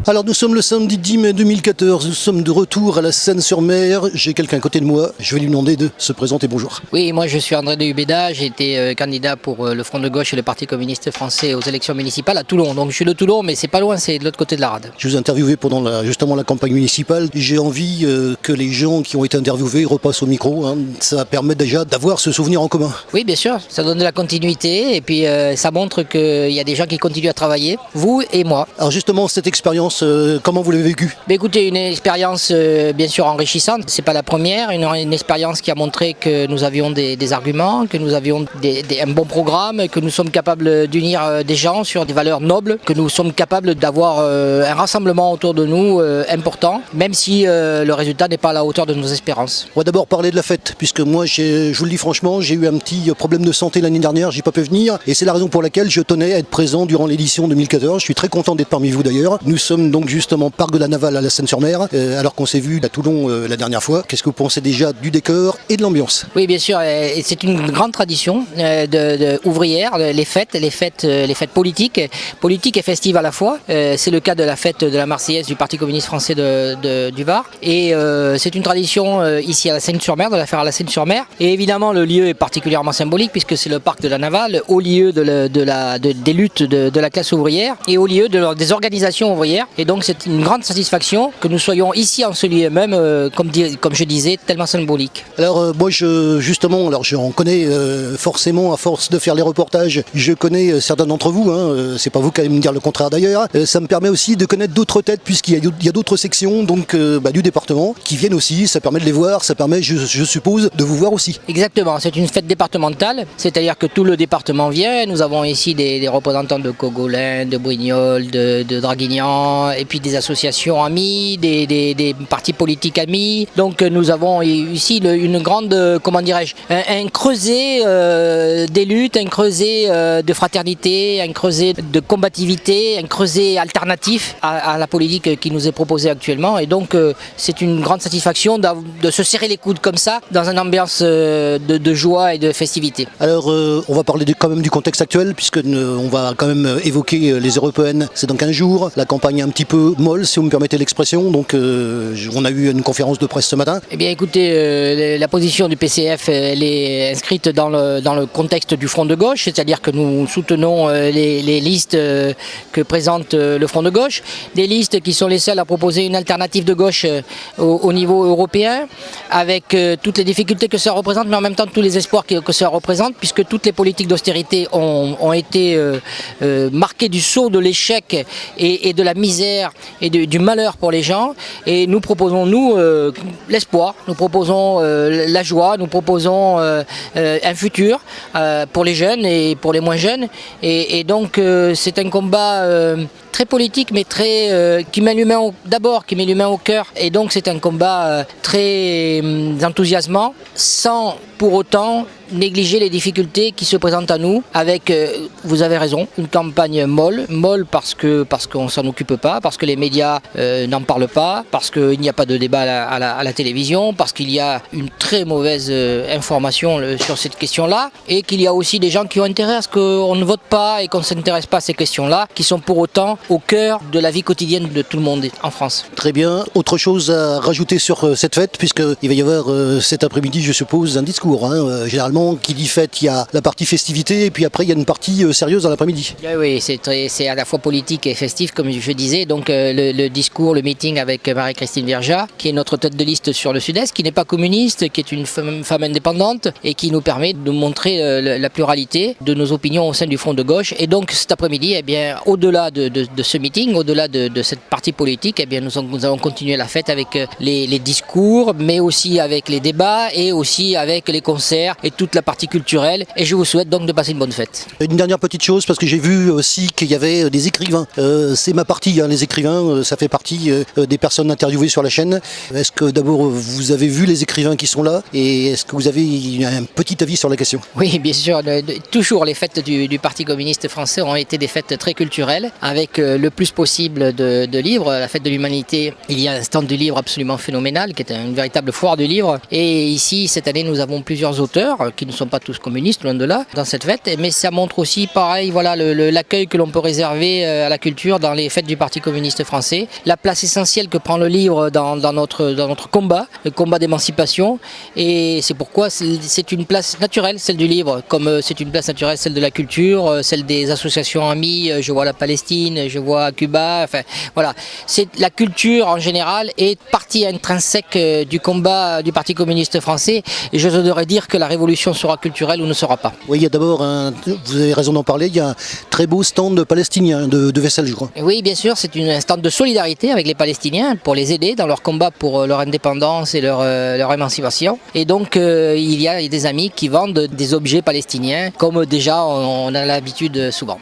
Alors nous sommes le samedi 10 mai 2014, nous sommes de retour à la Seine-sur-Mer. J'ai quelqu'un à côté de moi, je vais lui demander de se présenter. Bonjour. Oui, moi je suis André de Hubeda, j'ai été candidat pour le Front de gauche et le Parti communiste français aux élections municipales à Toulon. Donc je suis de Toulon, mais c'est pas loin, c'est de l'autre côté de la rade. Je vous ai interviewé pendant justement la campagne municipale. J'ai envie que les gens qui ont été interviewés repassent au micro. Ça permet déjà d'avoir ce souvenir en commun. Oui, bien sûr, ça donne de la continuité et puis ça montre qu'il y a des gens qui continuent à travailler, vous et moi. Alors justement, cette expérience, comment vous l'avez vécue ? Écoutez, une expérience bien sûr enrichissante. C'est pas la première, une expérience qui a montré que nous avions des arguments, que nous avions un bon programme, que nous sommes capables d'unir des gens sur des valeurs nobles, que nous sommes capables d'avoir un rassemblement autour de nous important, même si le résultat n'est pas à la hauteur de nos espérances. On va d'abord parler de la fête, puisque moi, je vous le dis franchement, j'ai eu un petit problème de santé l'année dernière, j'ai pas pu venir, et c'est la raison pour laquelle je tenais à être présent durant l'édition 2014. Je suis très content d'être parmi vous d'ailleurs. Nous sommes donc justement parc de la Navale à la Seine-sur-Mer, alors qu'on s'est vu à Toulon la dernière fois. Qu'est-ce que vous pensez déjà du décor et de l'ambiance ? Oui, bien sûr, et c'est une grande tradition ouvrière, les fêtes politiques et festives à la fois. C'est le cas de la fête de la Marseillaise du Parti communiste français du Var. Et c'est une tradition ici à la Seine-sur-Mer, de la faire à la Seine-sur-Mer. Et évidemment, le lieu est particulièrement symbolique puisque c'est le parc de la Navale, au lieu des luttes de la classe ouvrière et au lieu des organisations ouvrières. Et donc c'est une grande satisfaction que nous soyons ici en ce lieu même, comme je disais, tellement symbolique. Alors moi j'en connais forcément à force de faire les reportages, je connais certains d'entre vous, c'est pas vous qui allez me dire le contraire d'ailleurs. Ça me permet aussi de connaître d'autres têtes puisqu'il y a d'autres sections donc du département qui viennent aussi, ça permet de les voir, ça permet je suppose de vous voir aussi. Exactement, c'est une fête départementale, c'est-à-dire que tout le département vient, nous avons ici des représentants de Cogolin, de Brignoles, de Draguignan et puis des associations amies, des partis politiques amis. Donc nous avons ici une grande, un creuset des luttes, un creuset de fraternité, un creuset de combativité, un creuset alternatif à la politique qui nous est proposée actuellement. Et donc c'est une grande satisfaction de se serrer les coudes comme ça dans une ambiance de joie et de festivité. Alors on va parler quand même du contexte actuel puisque on va quand même évoquer les européennes, c'est dans 15 jours, la campagne est un petit peu molle si vous me permettez l'expression, donc on a eu une conférence de presse ce matin. Eh bien écoutez, la position du PCF elle est inscrite dans le contexte du Front de gauche, c'est-à-dire que nous soutenons les listes que présente le Front de gauche, des listes qui sont les seules à proposer une alternative de gauche au niveau européen, avec toutes les difficultés que ça représente, mais en même temps tous les espoirs que ça représente, puisque toutes les politiques d'austérité ont été marquées du sceau de l'échec et de la misère et du malheur pour les gens. Et nous proposons, l'espoir, nous proposons la joie, nous proposons un futur pour les jeunes et pour les moins jeunes. Et donc c'est un combat très politique, mais qui met l'humain au cœur. Et donc c'est un combat très enthousiasmant, sans pour autant négliger les difficultés qui se présentent à nous avec, vous avez raison, une campagne molle parce qu'on ne s'en occupe pas, parce que les médias n'en parlent pas, parce qu'il n'y a pas de débat à la télévision, parce qu'il y a une très mauvaise information sur cette question-là, et qu'il y a aussi des gens qui ont intérêt à ce qu'on ne vote pas et qu'on ne s'intéresse pas à ces questions-là, qui sont pour autant au cœur de la vie quotidienne de tout le monde en France. Très bien. Autre chose à rajouter sur cette fête, puisqu'il va y avoir cet après-midi, je suppose, un discours. Généralement, qui dit fête, il y a la partie festivité et puis après il y a une partie sérieuse dans l'après-midi. Oui, c'est à la fois politique et festif comme je disais. Donc le discours, le meeting avec Marie-Christine Verja, qui est notre tête de liste sur le Sud-Est, qui n'est pas communiste, qui est une femme indépendante et qui nous permet de montrer la pluralité de nos opinions au sein du Front de gauche. Et donc cet après-midi, eh bien, au-delà de ce meeting, au-delà de cette partie politique, eh bien, nous allons continuer la fête avec les discours, mais aussi avec les débats et aussi avec les concerts et toute la partie culturelle. Et je vous souhaite donc de passer une bonne fête. Une dernière petite chose, parce que j'ai vu aussi qu'il y avait des écrivains. C'est ma partie, les écrivains, ça fait partie des personnes interviewées sur la chaîne. Est-ce que d'abord vous avez vu les écrivains qui sont là et est-ce que vous avez un petit avis sur la question ? Oui, bien sûr. Toujours les fêtes du Parti communiste français ont été des fêtes très culturelles, avec le plus possible de livres. La fête de l'humanité, il y a un stand du livre absolument phénoménal, qui est une véritable foire du livre. Et ici, cette année, nous avons plusieurs auteurs qui ne sont pas tous communistes, loin de là, dans cette fête. Mais ça montre aussi, pareil, voilà, l'accueil que l'on peut réserver à la culture dans les fêtes du Parti communiste français. La place essentielle que prend le livre dans notre combat, le combat d'émancipation. Et c'est pourquoi c'est une place naturelle, celle du livre, comme c'est une place naturelle, celle de la culture, celle des associations amies. Je vois la Palestine, je vois Cuba. Enfin, voilà. La culture en général est partie intrinsèque du combat du Parti communiste français. Et je voudrais dire que la révolution sera culturelle ou ne sera pas. Oui, il y a d'abord, vous avez raison d'en parler, il y a un très beau stand palestinien de vaisselle, je crois. Oui, bien sûr, c'est un stand de solidarité avec les Palestiniens pour les aider dans leur combat pour leur indépendance et leur émancipation. Et donc, il y a des amis qui vendent des objets palestiniens, comme déjà on a l'habitude souvent.